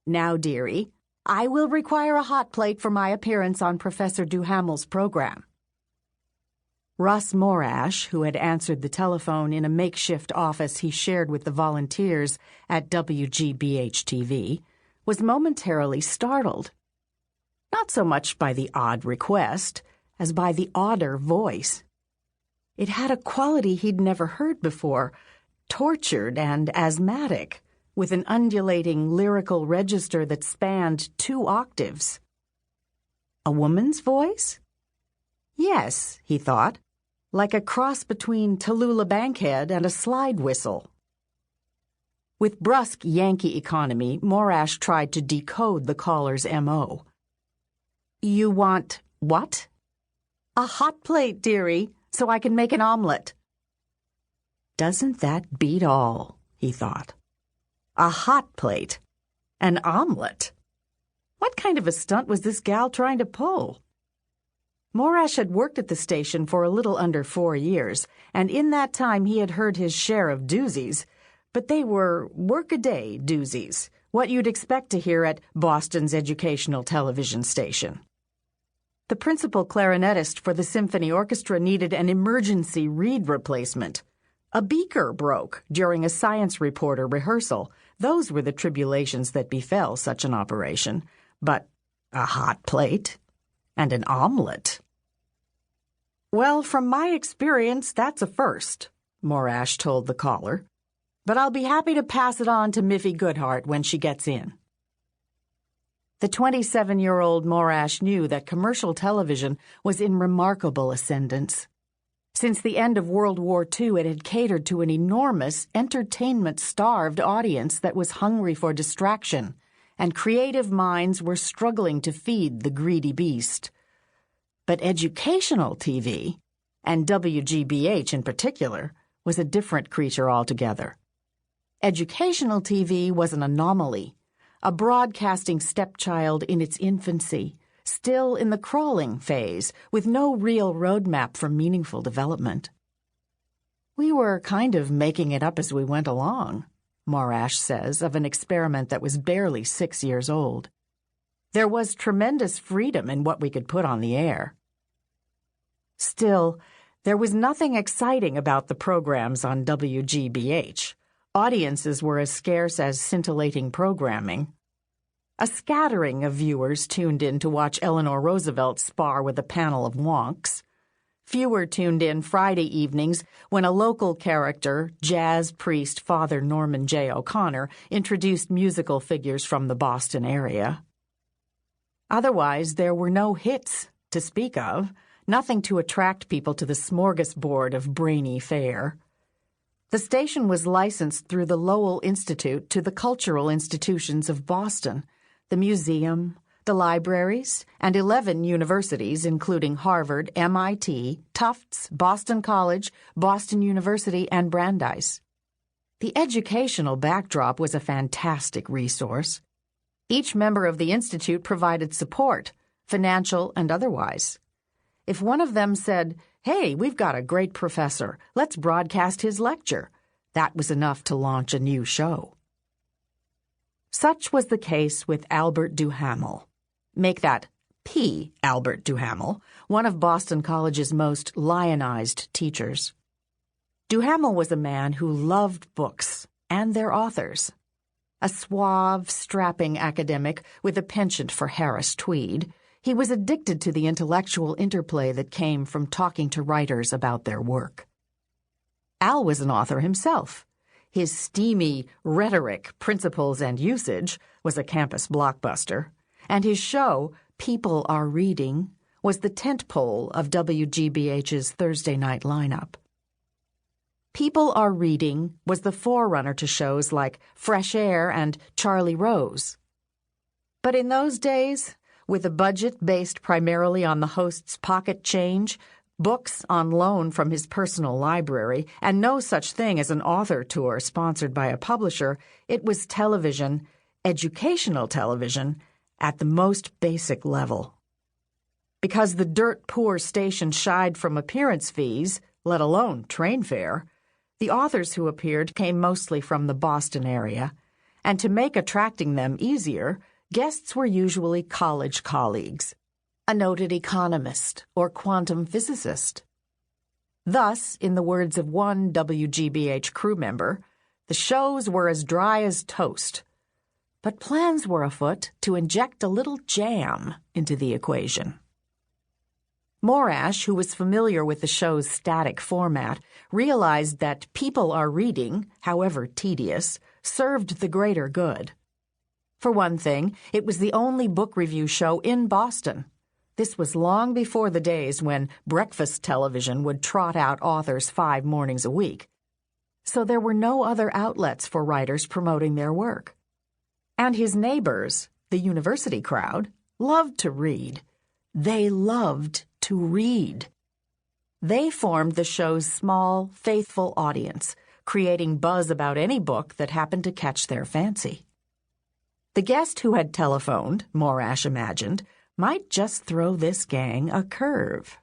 Now, dearie, I will require a hot plate for my appearance on Professor Duhamel's program. Russ Morash, who had answered the telephone in a makeshift office he shared with the volunteers at WGBH-TV, was momentarily startled. Not so much by the odd request as by the odder voice. It had a quality he'd never heard before, tortured and asthmatic, with an undulating lyrical register that spanned 2 octaves. A woman's voice? Yes, he thought, like a cross between Tallulah Bankhead and a slide whistle. With brusque Yankee economy, Morash tried to decode the caller's M.O. You want what? A hot plate, dearie, so I can make an omelet. Doesn't that beat all, he thought. A hot plate. An omelet. What kind of a stunt was this gal trying to pull? Morash had worked at the station for a little under 4 years, and in that time he had heard his share of doozies, but they were work-a-day doozies, what you'd expect to hear at Boston's educational television station. The principal clarinetist for the symphony orchestra needed an emergency reed replacement. A beaker broke during a science reporter rehearsal. Those were the tribulations that befell such an operation. But a hot plate and an omelet. Well, from my experience, that's a first, Morash told the caller. But I'll be happy to pass it on to Miffy Goodhart when she gets in. The 27-year-old Morash knew that commercial television was in remarkable ascendance. Since the end of World War II, it had catered to an enormous, entertainment-starved audience that was hungry for distraction, and creative minds were struggling to feed the greedy beast. But educational TV, and WGBH in particular, was a different creature altogether. Educational TV was an anomaly, a broadcasting stepchild in its infancy, still in the crawling phase, with no real roadmap for meaningful development. We were kind of making it up as we went along, Morash says of an experiment that was barely 6 years old. There was tremendous freedom in what we could put on the air. Still, there was nothing exciting about the programs on WGBH. Audiences were as scarce as scintillating programming. A scattering of viewers tuned in to watch Eleanor Roosevelt spar with a panel of wonks. Fewer tuned in Friday evenings when a local character, jazz priest Father Norman J. O'Connor, introduced musical figures from the Boston area. Otherwise, there were no hits to speak of, nothing to attract people to the smorgasbord of brainy fare. The station was licensed through the Lowell Institute to the cultural institutions of Boston, the museum, the libraries, and 11 universities, including Harvard, MIT, Tufts, Boston College, Boston University, and Brandeis. The educational backdrop was a fantastic resource. Each member of the institute provided support, financial and otherwise. If one of them said, "Hey, we've got a great professor, let's broadcast his lecture," that was enough to launch a new show. Such was the case with Albert Duhamel. Make that P. Albert Duhamel, one of Boston College's most lionized teachers. Duhamel was a man who loved books and their authors. A suave, strapping academic with a penchant for Harris tweed, he was addicted to the intellectual interplay that came from talking to writers about their work. Al was an author himself. His steamy rhetoric, principles, and usage was a campus blockbuster, and his show, People Are Reading, was the tentpole of WGBH's Thursday night lineup. People Are Reading was the forerunner to shows like Fresh Air and Charlie Rose. But in those days, with a budget based primarily on the host's pocket change, books on loan from his personal library, and no such thing as an author tour sponsored by a publisher, it was television, educational television, at the most basic level. Because the dirt-poor station shied from appearance fees, let alone train fare, the authors who appeared came mostly from the Boston area, and to make attracting them easier, guests were usually college colleagues, a noted economist or quantum physicist. Thus, in the words of one WGBH crew member, the shows were as dry as toast. But plans were afoot to inject a little jam into the equation. Morash, who was familiar with the show's static format, realized that people are reading, however tedious, served the greater good. For one thing, it was the only book review show in Boston. This was long before the days when breakfast television would trot out authors 5 mornings a week. So there were no other outlets for writers promoting their work. And his neighbors, the university crowd, loved to read. They loved to read. They formed the show's small, faithful audience, creating buzz about any book that happened to catch their fancy. The guest who had telephoned, Morash imagined, might just throw this gang a curve.